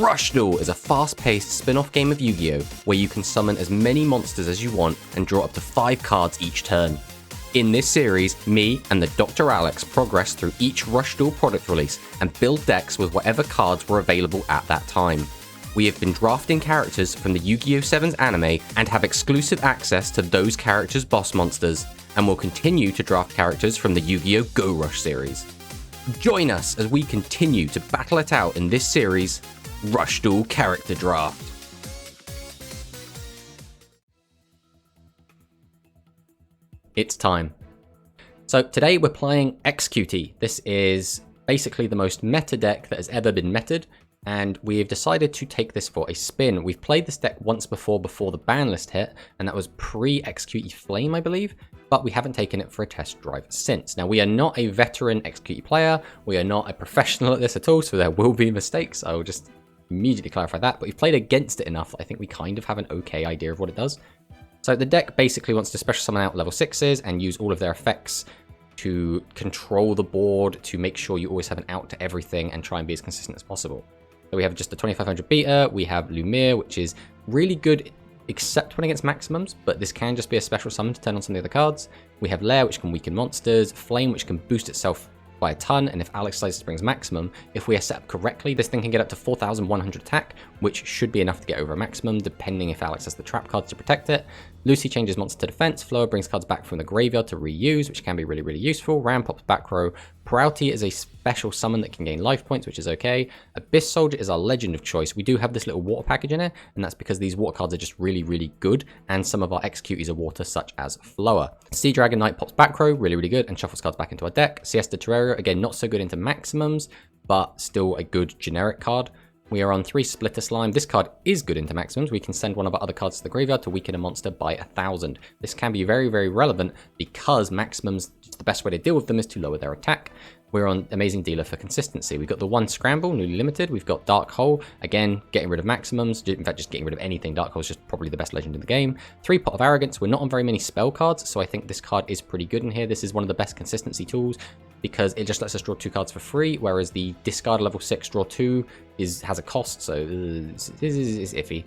Rush Duel is a fast-paced spin-off game of Yu-Gi-Oh! Where you can summon as many monsters as you want and draw up to 5 cards each turn. In this series, me and the TheDrAlex progress through each Rush Duel product release and build decks with whatever cards were available at that time. We have been drafting characters from the Yu-Gi-Oh! 7's anime and have exclusive access to those characters' boss monsters, and will continue to draft characters from the Yu-Gi-Oh! Go Rush series. Join us as we continue to battle it out in this series, Rush Duel Character Draft. It's time. So today we're playing Executee. This is basically the most meta deck that has ever been meted, and we've decided to take this for a spin. We've played this deck once before the ban list hit, and that was pre-Executee Flame, I believe, but we haven't taken it for a test drive since. Now, we are not a veteran Executee player, we are not a professional at this at all, so there will be mistakes. I will just immediately clarify that, but we've played against it enough that I think we kind of have an okay idea of what it does. So the deck basically wants to special summon out level 6s and use all of their effects to control the board, to make sure you always have an out to everything and try and be as consistent as possible. So we have just the 2500 beta, we have Lumiere, which is really good except when against maximums, but this can just be a special summon to turn on some of the other cards. We have Lair, which can weaken monsters, Flame, which can boost itself by a ton, and if Alex slices brings maximum, if we are set up correctly, this thing can get up to 4100 attack, which should be enough to get over a maximum, depending if Alex has the trap cards to protect it. Lucy changes monster to defense, Floa brings cards back from the graveyard to reuse, which can be really, really useful. Ram pops back row. Peralty is a special summon that can gain life points, which is okay. Abyss Soldier is our legend of choice. We do have this little water package in it, and that's because these water cards are just really, really good, and some of our executees are water, such as Floa. Sea Dragon Knight pops back row, really, really good, and shuffles cards back into our deck. Siesta Terraria, again, not so good into maximums, but still a good generic card. We are on 3 Splitter Slime. This card is good into maximums. We can send one of our other cards to the graveyard to weaken a monster by 1000. This can be very, very relevant because maximums, the best way to deal with them is to lower their attack. We're on Amazing Dealer for consistency. We've got the 1 Scramble, newly limited. We've got Dark Hole, again, getting rid of maximums. In fact, just getting rid of anything. Dark Hole is just probably the best legend in the game. 3 Pot of Arrogance. We're not on very many spell cards, so I think this card is pretty good in here. This is one of the best consistency tools because it just lets us draw 2 cards for free, whereas the discard level 6 draw 2 has a cost, so this is iffy.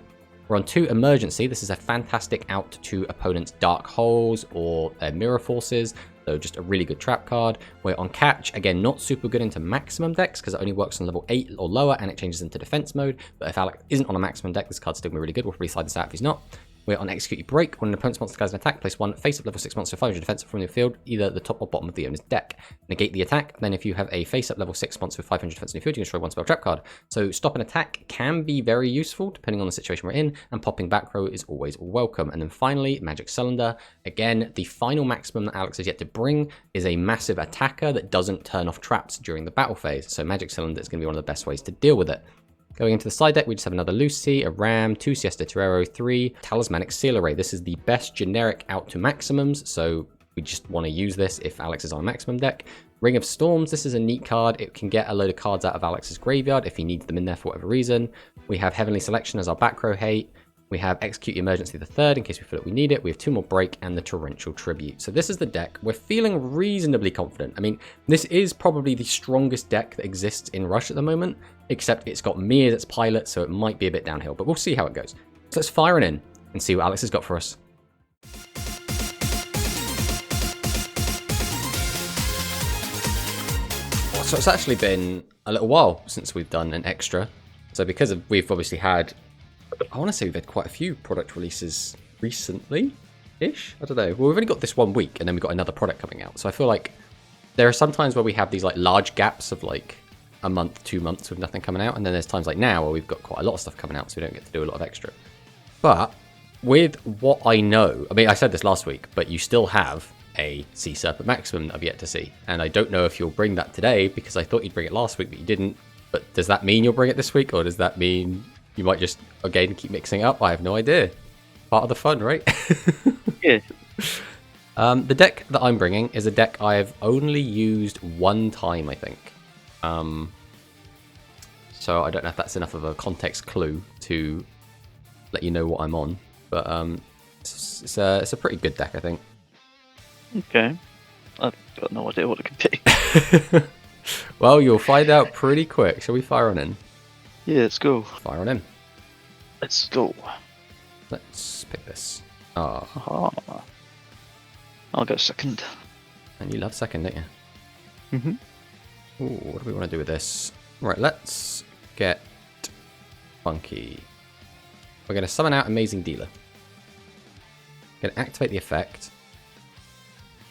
We're on 2 Emergency. This is a fantastic out to opponents' Dark Holes or Mirror Forces. So just a really good trap card. We're on Catch, again, not super good into maximum decks because it only works on level 8 or lower and it changes into defense mode. But if Alex isn't on a maximum deck, this card's still going to be really good. We'll probably slide this out if he's not. We're on Execute Break. When an opponent's monster has an attack, place 1 face-up level 6 monster 500 defense from the field, either the top or bottom of the owner's deck. Negate the attack. Then if you have a face-up level 6 monster with 500 defense in your field, you can destroy 1 spell trap card. So stop an attack can be very useful depending on the situation we're in, and popping back row is always welcome. And then finally, Magic Cylinder. Again, the final maximum that Alex has yet to bring is a massive attacker that doesn't turn off traps during the battle phase. So Magic Cylinder is going to be one of the best ways to deal with it. Going into the side deck, we just have another Lucy, a Ram, 2 Siesta Terrero, 3 Talismanic Seal Array. This is the best generic out to maximums, so we just want to use this if Alex is on a maximum deck. Ring of Storms, this is a neat card. It can get a load of cards out of Alex's graveyard if he needs them in there for whatever reason. We have Heavenly Selection as our back row hate. We have Execute Emergency the 3rd in case we feel like we need it. We have 2 more Break and the Torrential Tribute. So this is the deck. We're feeling reasonably confident. I mean, this is probably the strongest deck that exists in Rush at the moment, except it's got me as its pilot, so it might be a bit downhill, but we'll see how it goes. So let's fire it in and see what Alex has got for us. So it's actually been a little while since we've done an extra. So because we've obviously had, I want to say we've had quite a few product releases recently-ish? I don't know. Well, we've only got this 1 week, and then we've got another product coming out. So I feel like there are some times where we have these like large gaps of like a month, 2 months with nothing coming out. And then there's times like now where we've got quite a lot of stuff coming out, so we don't get to do a lot of extra. But with what I know, I mean, I said this last week, but you still have a Sea Serpent Maximum that I've yet to see. And I don't know if you'll bring that today, because I thought you'd bring it last week, but you didn't. But does that mean you'll bring it this week, or does that mean you might just, again, keep mixing it up? I have no idea. Part of the fun, right? Yeah. The deck that I'm bringing is a deck I've only used 1 time, I think. So I don't know if that's enough of a context clue to let you know what I'm on. But it's a pretty good deck, I think. Okay. I've got no idea what it can do. Well, you'll find out pretty quick. Shall we fire on in? Yeah, let's go. Fire on him. Let's go. Let's pick this. Ah, Aha. I'll go second. and you love second, don't you? Mm-hmm. Ooh, what do we want to do with this? Right, let's get funky. We're going to summon out Amazing Dealer. Going to activate the effect.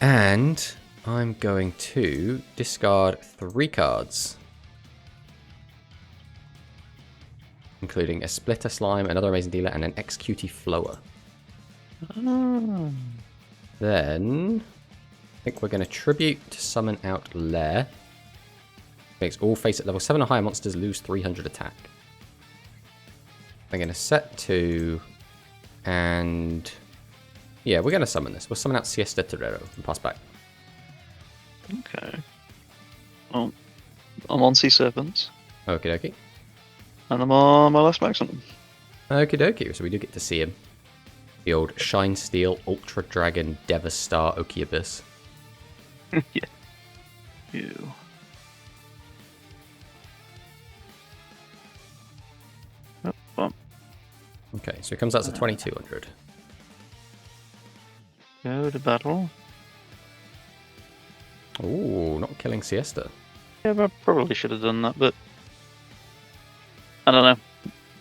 And I'm going to discard 3 cards. Including a Splitter Slime, another Amazing Dealer, and an XQT Flower. Then I think we're going to tribute to summon out Lair. Makes all face at level 7 or higher monsters lose 300 attack. I'm going to set 2, and yeah, we're going to summon this. We'll summon out Siesta Torero and pass back. Okay. Well, I'm on Sea Serpents, Okie dokie. and I'm on my last maximum. Okie dokie. So we do get to see him. The old Shine Steel Ultra Dragon Devastar Okiabyss. Yeah. Ew. Oh, well, Okay, so he comes out as a 2200. go to battle. Ooh, not killing Siesta. Yeah, I probably should have done that, but I don't know.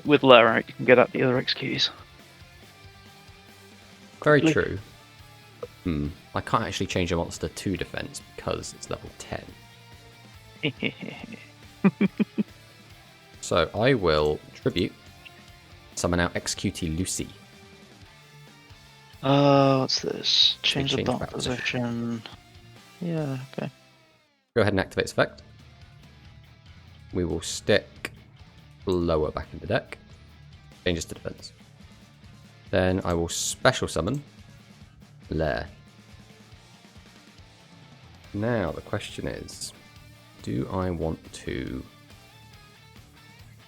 With Lair out, you can get at the other XQs. Very Quickly. true. I can't actually change a monster to defense because it's level 10. So I will tribute, summon out XQT Lucy. What's this? Change the change battle battle position. position. Yeah, okay. Go ahead and activate its effect. We will stick Lower back in the deck. Changes to defense. Then I will special summon Lair. Now the question is, do I want to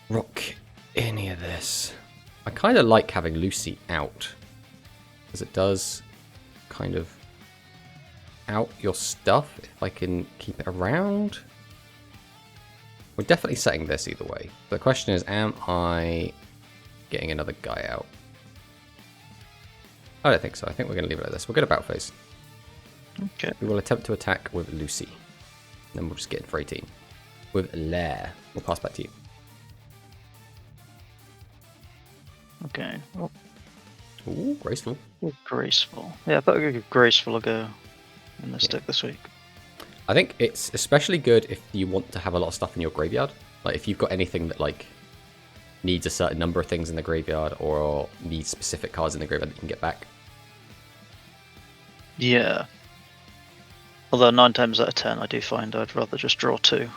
rock any of this? I kind of like having Lucy out, because it does kind of out your stuff if I can keep it around. We're definitely setting this either way. The question is, am I getting another guy out? I don't think so. I think we're going to leave it like this. We'll get a battle phase. Okay. We will attempt to attack with Lucy. Then we'll just get in for 18. With Lair. We'll pass back to you. Okay. Well, Ooh, graceful. graceful. Yeah, I thought I'd give graceful a go in this Yeah. deck this week. I think it's especially good if you want to have a lot of stuff in your graveyard. Like if you've got anything that like needs a certain number of things in the graveyard or needs specific cards in the graveyard that you can get back. Yeah. Although 9 times out of 10, I do find I'd rather just draw 2.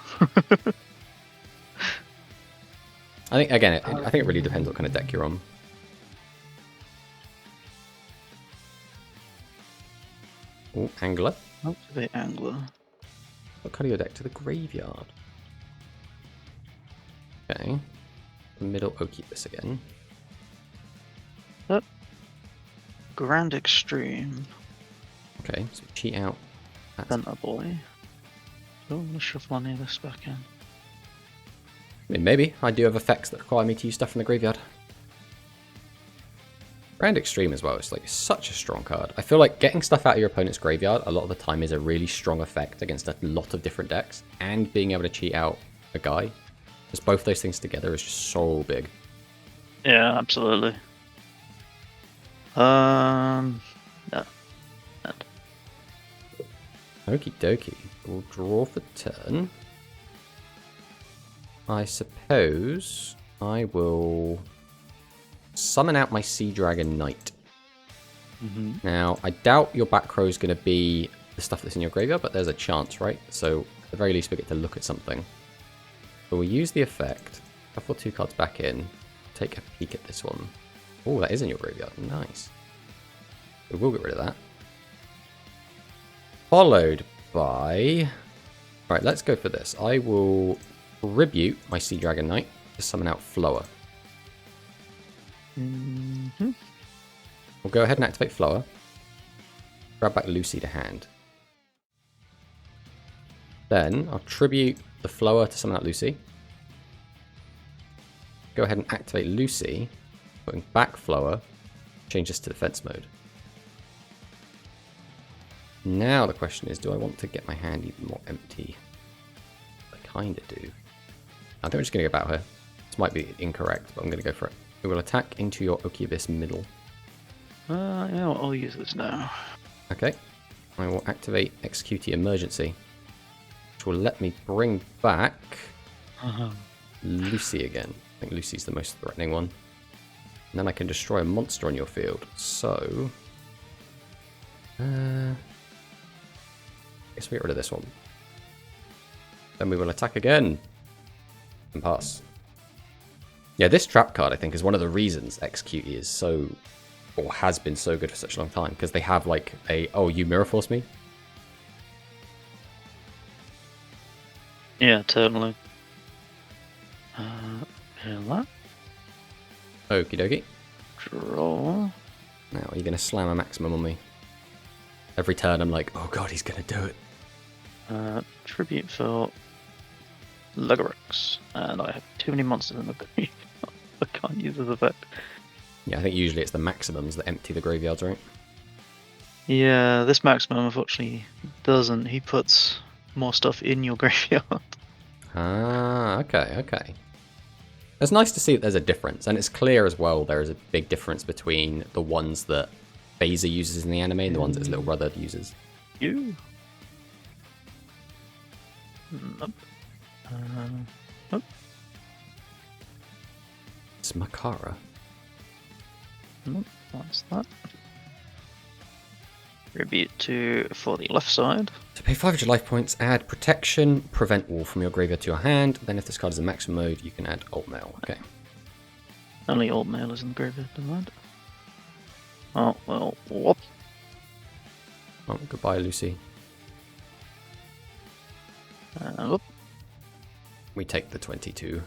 I think again, I think it really depends what kind of deck you're on. Ooh, Angler. Activate Angler. What kind of your deck to the graveyard? Okay. The middle Okiabyss again. Grand Extreme. Okay, so cheat out. That's, Center Boy. Oh, let's shuffle any of this back in. I mean, maybe. I do have effects that require me to use stuff from the graveyard. Grand Extreme as well. It's like such a strong card. I feel like getting stuff out of your opponent's graveyard a lot of the time is a really strong effect against a lot of different decks. And being able to cheat out a guy. Just both those things together is just so big. Yeah, absolutely. No. Okie dokie. We'll draw for turn. I suppose I will summon out my Sea Dragon Knight. Now, I doubt your back row is going to be the stuff that's in your graveyard, but there's a chance, right? So, at the very least, we get to look at something. So we'll use the effect, shuffle 2 cards back in, take a peek at this one. Oh, that is in your graveyard. Nice. We will get rid of that. Followed by... Right, let's go for this. I will tribute my Sea Dragon Knight to summon out Flower. We'll go ahead and activate Flower. Grab back Lucy to hand. Then I'll tribute the Flower to summon out Lucy. go ahead and activate Lucy, putting back Flower, change this to defense mode. Now the question is, do I want to get my hand even more empty? I kind of do. I think we're just going to go about her. This might be incorrect, but I'm going to go for it. We will attack into your Oki Abyss middle. Yeah, I'll use this now. Okay. I will activate Execute Emergency, which will let me bring back Lucy again. I think Lucy's the most threatening one. And then I can destroy a monster on your field. So... I guess we get rid of this one. Then we will attack again. And pass. Yeah, this trap card, I think, is one of the reasons Execute is so... or has been so good for such a long time. Because they have, like, a... oh, you Mirror Force me? Yeah, totally. That. Okie dokie. Draw. Now, are you going to slam a maximum on me? Every turn I'm like, oh god, he's going to do it. Tribute for TheDrAlex. And I have too many monsters in the graveyard. I can't use this effect. Yeah, I think usually it's the maximums that empty the graveyards, right? Yeah, this maximum unfortunately doesn't. He puts more stuff in your graveyard. Ah, okay, okay. It's nice to see that there's a difference, and it's clear as well there is a big difference between the ones that Phaser uses in the anime and the ones that his little brother uses. You? Nope. Nope. It's Makara. Nope, that's that. Tribute for the left side. To pay 500 life points, add Protection, Prevent Wall from your graveyard to your hand. Then if this card is in maximum mode, you can add Alt Mail. Okay. Only Alt Mail is in the graveyard, never mind. Oh, well, whoop. Oh, goodbye, Lucy. Whoop. We take the 22.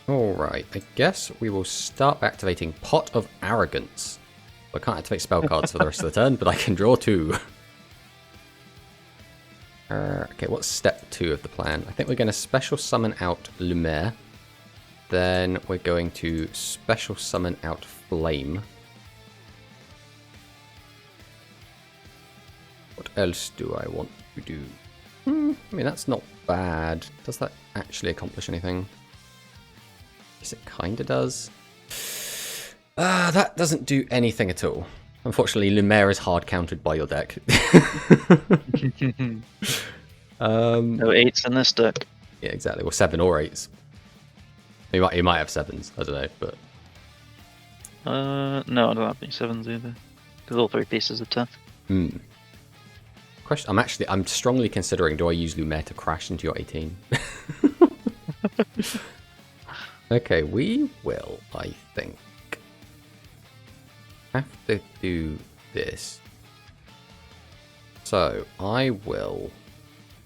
Alright, I guess we will start activating Pot of Arrogance. I can't activate spell cards for the rest of the turn, but I can draw 2. Okay, what's step 2 of the plan? I think we're going to special summon out Lumiere. Then we're going to special summon out Flame. What else do I want to do? I mean, that's not bad. Does that actually accomplish anything? Yes, it kind of does. That doesn't do anything at all. Unfortunately, Lumiere is hard countered by your deck. No 8s in this deck. Yeah, exactly. Well, 7 or 8s. He might have 7s. I don't know, but... no, I don't have any 7s either. Because all 3 pieces are 10. Question. I'm strongly considering, do I use Lumiere to crash into your 18? Okay, we will, I think, have to do this. So, I will...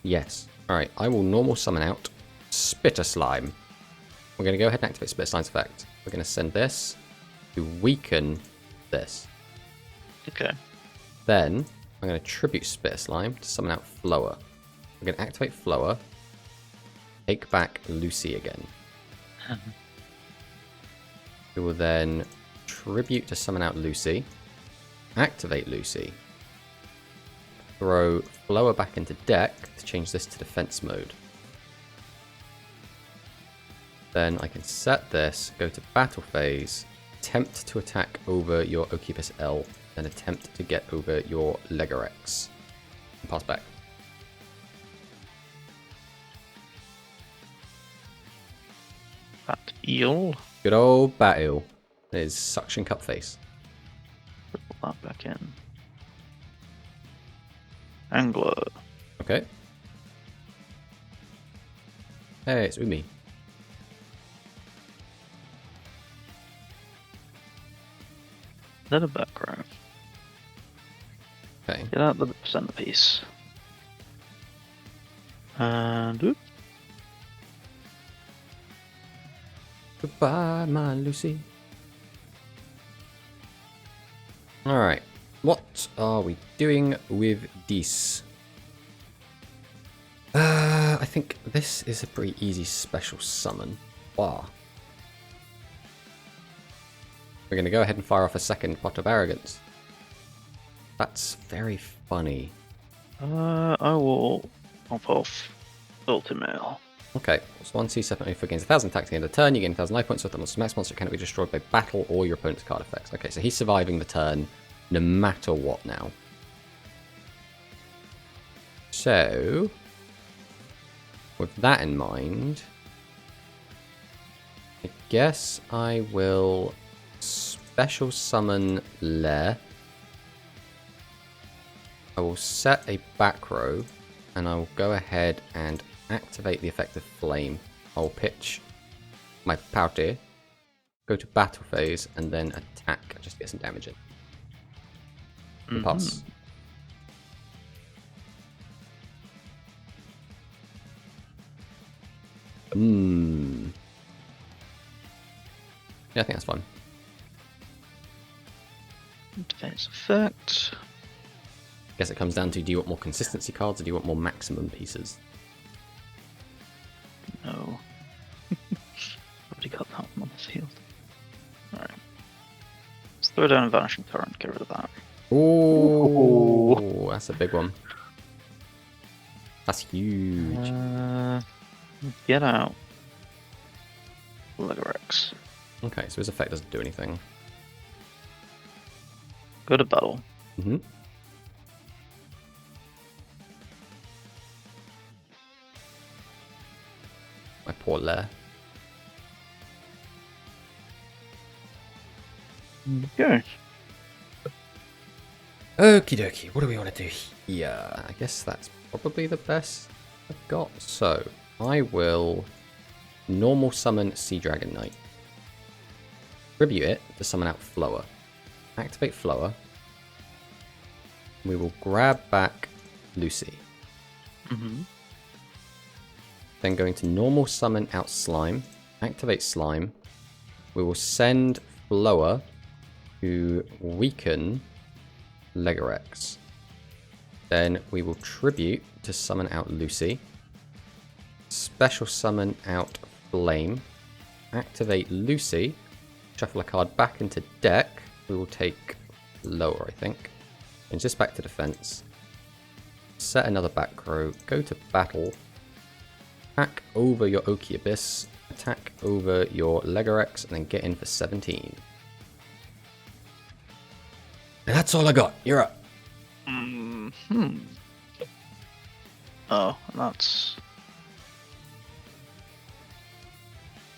Yes. Alright, I will normal summon out Spitter Slime. We're going to go ahead and activate Spitter Slime's effect. We're going to send this to weaken this. Okay. Then, I'm going to tribute Spitter Slime to summon out Flower. We're going to activate Flower. Take back Lucy again. We will then tribute to summon out Lucy. Activate Lucy. Throw Flower back into deck to change this to defense mode. Then I can set this, go to battle phase, attempt to attack over your Okibus L, then attempt to get over your TheDrAlex. And pass back. That eel. Good old Bat Eel. His suction cup face. Put that back in. Angler. Okay. Hey, it's Umi. Then a background. Okay. Get out the centerpiece. And oop. Goodbye, my Lucy. Alright. What are we doing with this? I think think this is a pretty easy special summon. Wow. We're going to go ahead and fire off a second Pot of Arrogance. That's very funny. I will pop off Ultimail. Okay, so 1c7 if gains 1,000 attack at the end of the turn, you gain 1,000 life points with the monster. Max monster cannot be destroyed by battle or your opponent's card effects. Okay, so he's surviving the turn no matter what now. So, with that in mind, I guess I will special summon Lair. I will set a back row, and I will go ahead and activate the effect of Flame. I'll pitch my party, go to battle phase, and then attack just to get some damage in. Pass. Yeah, I think that's fine. Defense effect. Guess it comes down to, do you want more consistency cards or do you want more maximum pieces? No. Already got that one on the field. Alright. Let's throw down a Vanishing Current, get rid of that. Ooh, that's a big one. That's huge. Get out. TheDrAlex. Okay, so his effect doesn't do anything. Go to battle. Mm-hmm. My poor Lair. Okay. Okie dokie, what do we want to do here? I guess that's probably the best I've got. So, I will normal summon Sea Dragon Knight. Tribute it to summon out Flower. Activate Flower. We will grab back Lucy. Mm-hmm. Then going to normal summon out Slime. Activate Slime. We will send Flower to weaken Legorex. Then we will tribute to summon out Lucy. Special summon out Flame. Activate Lucy. Shuffle a card back into deck. We will take Lower, I think. Change this back to defense. Set another back row. Go to battle. Attack over your Oki Abyss. Attack over your Legorex. And then get in for 17. And that's all I got. You're up. Oh, that's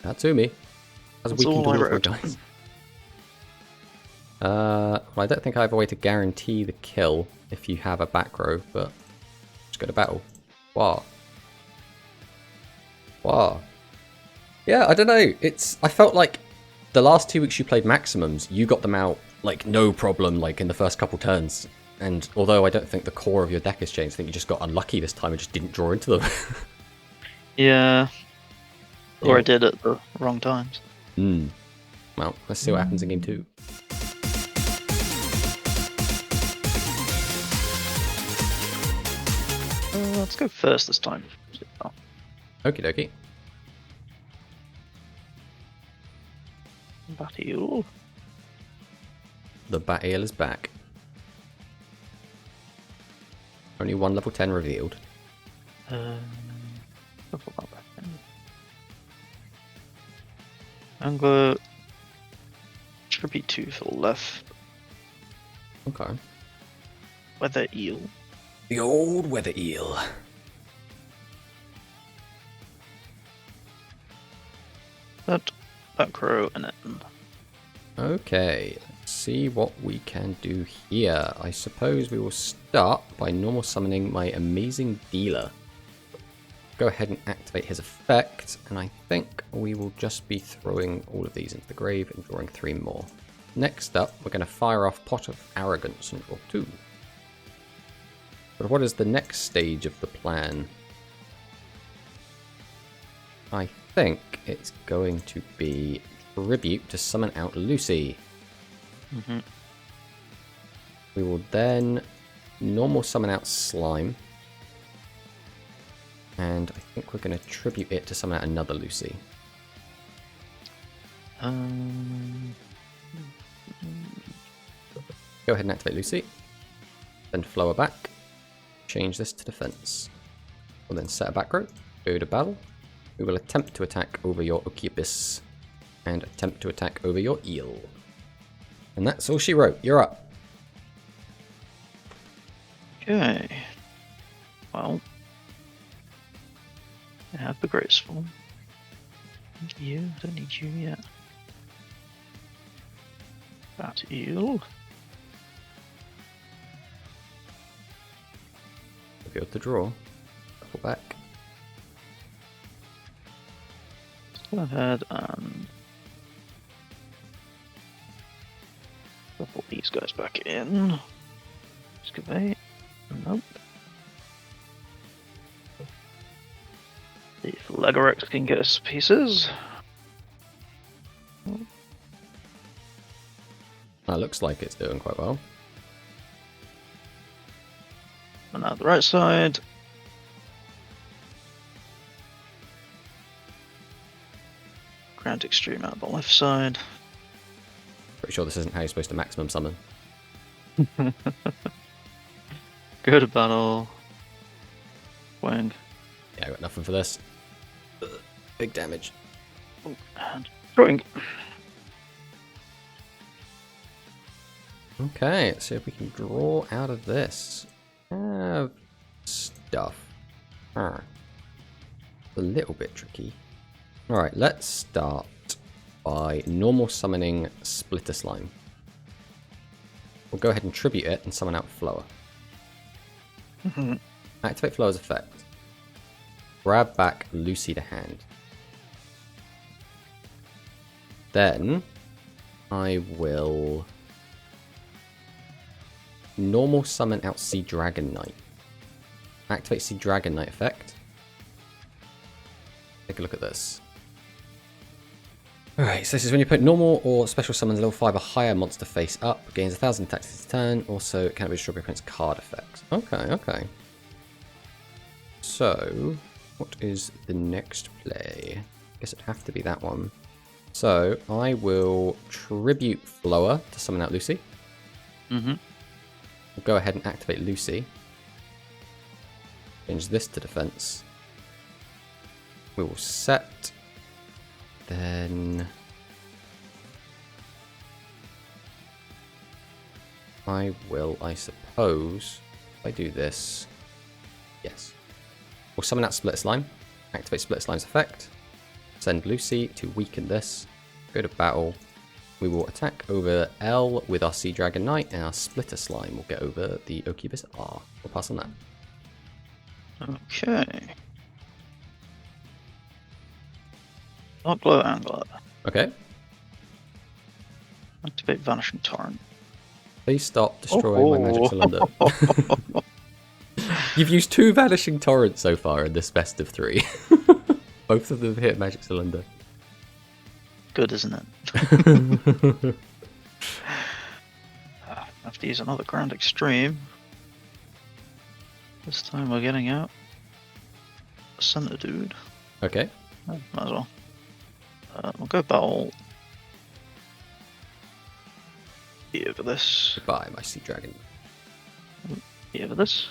Natsumi. That's weakened all I all of my wrote. dice. Well, I don't think I have a way to guarantee the kill if you have a back row, but just go to battle. Wow. Wow. Yeah, I don't know. I felt like the last 2 weeks you played maximums, you got them out like no problem, like in the first couple turns. And although I don't think the core of your deck has changed, I think you just got unlucky this time and just didn't draw into them. yeah. Or Yeah. I did at the wrong times. Well, let's see what happens in game 2. Let's go first this time. Okie dokie. Battle. The Bat Eel is back. Only one level 10 revealed. Angler. Should be 2 for the left. Okay. Weather Eel. The old weather eel. That back row and then. Okay, let's see what we can do here. I suppose we will start by normal summoning my amazing dealer. Go ahead and activate his effect, and I think we will just be throwing all of these into the grave and drawing 3 more. Next up, we're going to fire off Pot of Arrogance and draw 2. But what is the next stage of the plan? I think it's going to be tribute to summon out Lucy. Mm-hmm. We will then normal summon out Slime. And I think we're going to tribute it to summon out another Lucy. Go ahead and activate Lucy. Then Flower back. Change this to defense. We'll then set a back row. Go to battle. We will attempt to attack over your Okiapis. And attempt to attack over your Eel. And that's all she wrote. You're up. Okay. Well, I have the graceful. You don't need you yet. That eel. Go to draw. Pull back. Let's go ahead and shuffle these guys back in. Excavate. Nope. See if TheDrAlex can get us pieces. That looks like it's doing quite well. And now the right side. Grand Extreme out the left side. Pretty sure this isn't how you're supposed to maximum summon. Go to battle. Wang. Yeah, I got nothing for this. Big damage. And drawing. Okay, let's see if we can draw out of this. Stuff. A little bit tricky. Alright, let's start by normal summoning Splitter Slime. We'll go ahead and tribute it and summon out Flower. Activate Flower's effect. Grab back Lucy to hand. Then I will normal summon out Sea Dragon Knight. Activate Sea Dragon Knight effect. Take a look at this. Alright, so this is when you put normal or special summons level 5 or higher monster face up, gains 1,000 attacks this turn, also it can't be destroyed by opponent's card effects. Okay, okay. So, what is the next play? I guess it'd have to be that one. So, I will tribute Flower to summon out Lucy. We'll go ahead and activate Lucy. Change this to defense. We will set. Then I will, I suppose, if I do this, yes. We'll summon out Split Slime, activate Split Slime's effect, send Lucy to weaken this, go to battle. We will attack over L with our Sea Dragon Knight, and our Splitter Slime will get over the Okiapis R. We'll pass on that. Okay. Dark Glow Angler. Okay. Activate Vanishing Torrent. Please stop destroying my magic cylinder. You've used 2 Vanishing Torrents so far in this best of 3. Both of them hit magic cylinder. Good, isn't it? I have to use another Grand Extreme. This time we're getting out a center dude. Okay. Oh, might as well. We'll go battle. Be over this. Goodbye, my Sea Dragon. Be over this.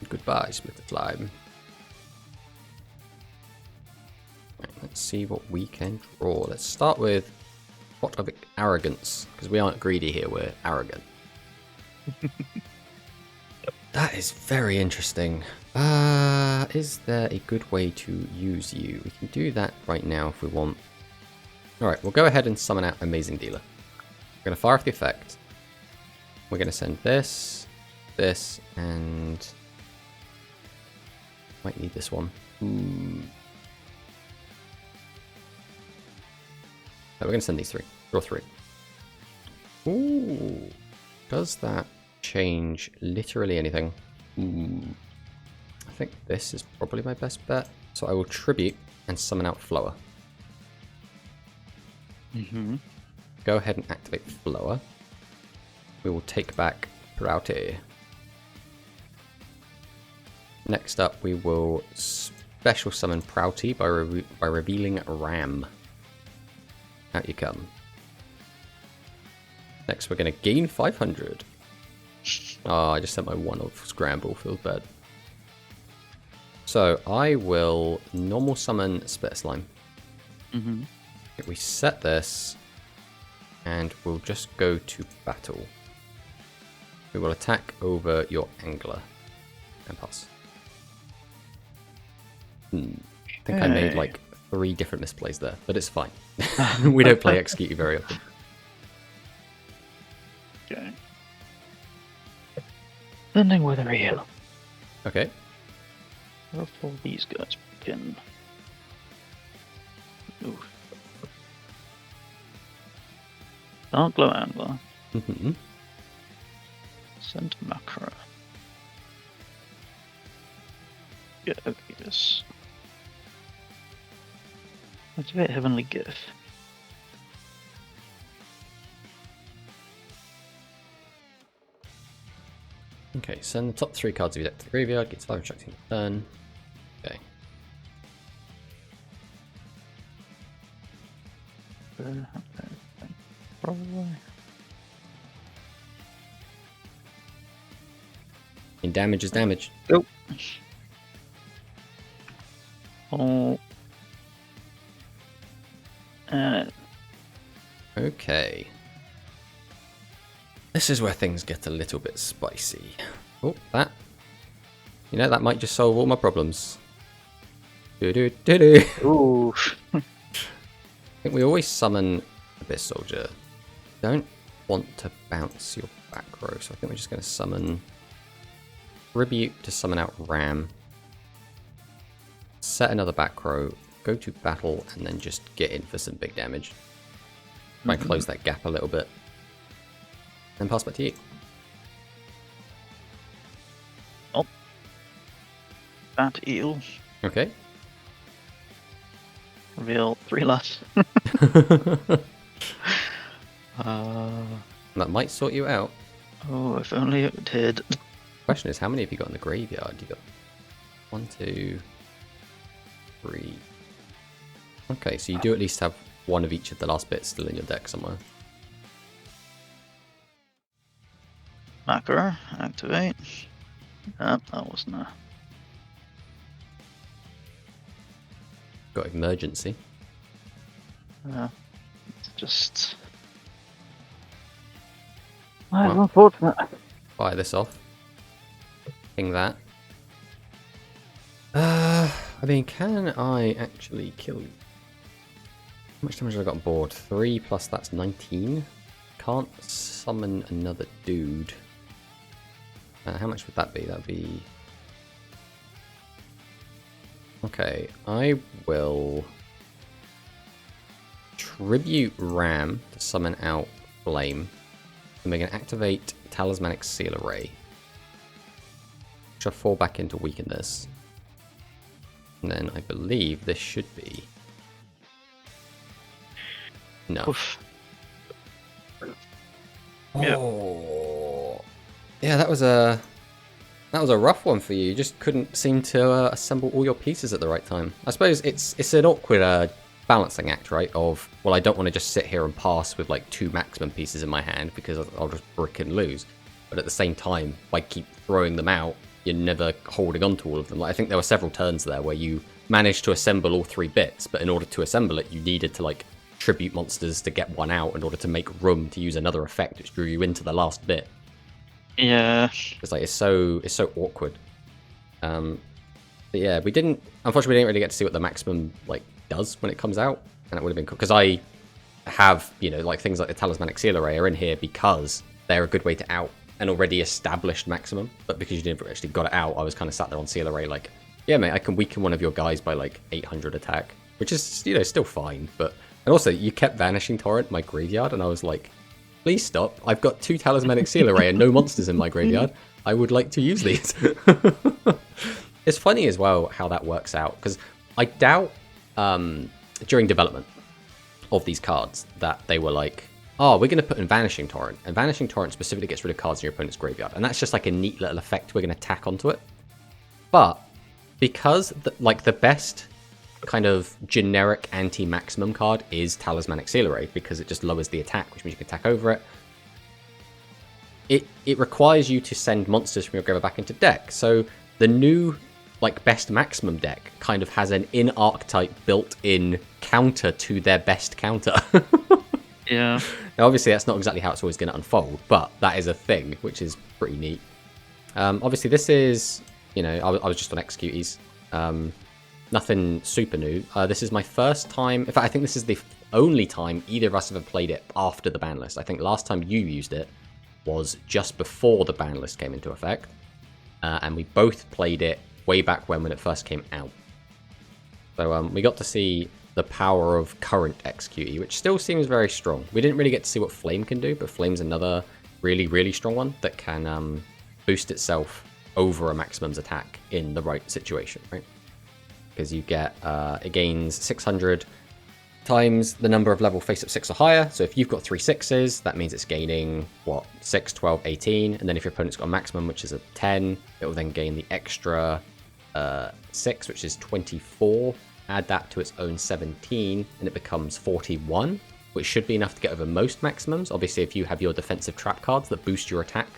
Goodbye, Splitter Slime. Right, let's see what we can draw. Let's start with Pot of Arrogance, because we aren't greedy here, we're arrogant. That is very interesting. Is there a good way to use you? We can do that right now if we want. Alright, we'll go ahead and summon out Amazing Dealer. We're going to fire off the effect. We're going to send this, this, and might need this one. So we're going to send these 3. Draw 3. Ooh. Does that change literally anything? I think this is probably my best bet. So I will tribute and summon out Flower. Go ahead and activate Flower. We will take back Prouty. Next up, we will spell special summon Prouty by revealing Ram. Out you come. Next, we're going to gain 500. Oh, I just sent my one-off scramble. Feels bad. So, I will normal summon Spit Slime. Mm-hmm. We set this, and we'll just go to battle. We will attack over your Angler. And pass. I think I made like 3 different misplays there, but it's fine. We don't play Execute very often. Okay. Ending with a heal. Okay. Ruffle these guys back in. Ooh. Dark Glow Angler. Mm-hmm. Send Macro. Get Okius. Activate Heavenly Gift. Okay, send the top 3 cards of your deck to the graveyard, gets 5 attracting turn. Okay. Probably. And damage is damage. Go. Oh. Okay. This is where things get a little bit spicy. Oh, that. You know, that might just solve all my problems. Do-do-do-do. Ooh. I think we always summon Abyss Soldier. Don't want to bounce your back row, so I think we're just going to summon Tribute to summon out Ram. Set another back row, go to battle, and then just get in for some big damage. Try and close that gap a little bit. Then pass back to you. Oh. Bat Eel. Okay. Reveal 3 less. That might sort you out. Oh, if only it did. Question is, how many have you got in the graveyard? You got 1, 2, 3. Okay, so you do at least have one of each of the last bits still in your deck somewhere. Macro, activate. That wasn't a... Got emergency. It's just... Well, unfortunate. Fire this off. Ping that. I mean, can I actually kill you? How much damage have I got on board? 3 plus that's 19. Can't summon another dude. How much would that be? That'd be... Okay, I will tribute Ram to summon out Flame. And we're going to activate Talismanic Seal Array. Which I'll fall back into weaken this. And then I believe this should be... No. Oof. Oh. Yeah, that was a rough one for you. You just couldn't seem to assemble all your pieces at the right time. I suppose it's an awkward balancing act, right? Of, well, I don't want to just sit here and pass with like 2 maximum pieces in my hand because I'll just brick and lose. But at the same time, by keep throwing them out, you're never holding on to all of them. Like, I think there were several turns there where you managed to assemble all 3 bits, but in order to assemble it, you needed to like tribute monsters to get one out in order to make room to use another effect, which drew you into the last bit. Yeah. It's like it's so awkward. But yeah, unfortunately we didn't really get to see what the maximum like does when it comes out, and it would have been cool because I have, you know, like things like the Talismanic Seal Array are in here because they're a good way to out an already established maximum. But because you never actually got it out, I was kind of sat there on Seal Array like, yeah, mate, I can weaken one of your guys by like 800 attack, which is, you know, still fine. But and also you kept Vanishing Torrent in my graveyard, and I was like, please stop. I've got 2 Talismanic Seal Array and no monsters in my graveyard. I would like to use these. It's funny as well how that works out, because I doubt during development of these cards that they were like, oh, we're going to put in Vanishing Torrent, and Vanishing Torrent specifically gets rid of cards in your opponent's graveyard, and that's just like a neat little effect we're going to tack onto it. But because the best kind of generic anti-maximum card is Talismanic Seal Array, because it just lowers the attack, which means you can attack over it. It requires you to send monsters from your graveyard back into deck. So the new best maximum deck kind of has an in-archetype built-in counter to their best counter. Yeah. Now, obviously, that's not exactly how it's always going to unfold, but that is a thing, which is pretty neat. Obviously, this is, I was just on Executies. Nothing super new. This is my first time. In fact, I think this is the only time either of us have ever played it after the ban list. I think last time you used it was just before the ban list came into effect. And we both played it way back when it first came out. So we got to see the power of current Executee, which still seems very strong. We didn't really get to see what Flame can do, but Flame's another really, really strong one that can boost itself over a maximum's attack in the right situation, right? Because you get, it gains 600 times the number of level face-up 6 or higher. So if you've got 3 6s, that means it's gaining, 6, 12, 18. And then if your opponent's got a maximum, which is a 10, it will then gain the extra 6, which is 24. Add that to its own 17, and it becomes 41, which should be enough to get over most maximums. Obviously, if you have your defensive trap cards that boost your attack,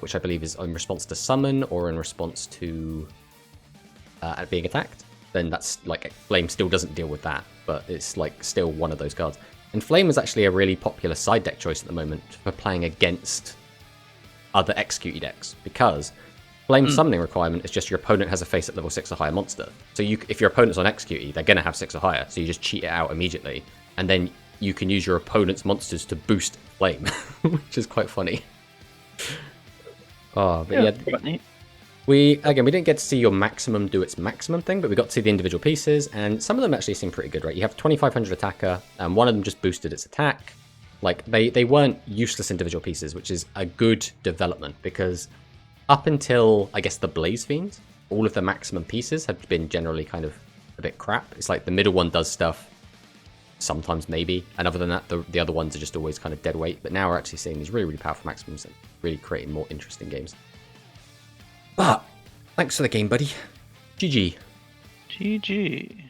which I believe is in response to summon or in response to being attacked, then that's Flame still doesn't deal with that, but it's still one of those cards. And Flame is actually a really popular side deck choice at the moment for playing against other Executee decks, because Flame summoning requirement is just your opponent has a face at level 6 or higher monster. So if your opponent's on Executee, they're going to have 6 or higher, so you just cheat it out immediately. And then you can use your opponent's monsters to boost Flame, which is quite funny. Oh, but yeah. We didn't get to see your maximum do its maximum thing, but we got to see the individual pieces, and some of them actually seem pretty good, right? You have 2500 attacker, and one of them just boosted its attack. They weren't useless individual pieces, which is a good development, because up until, I guess, the Blaze Fiends, all of the maximum pieces have been generally kind of a bit crap. It's the middle one does stuff, sometimes maybe, and other than that, the other ones are just always kind of dead weight. But now we're actually seeing these really, really powerful maximums and really creating more interesting games. But, thanks for the game, buddy. GG. GG.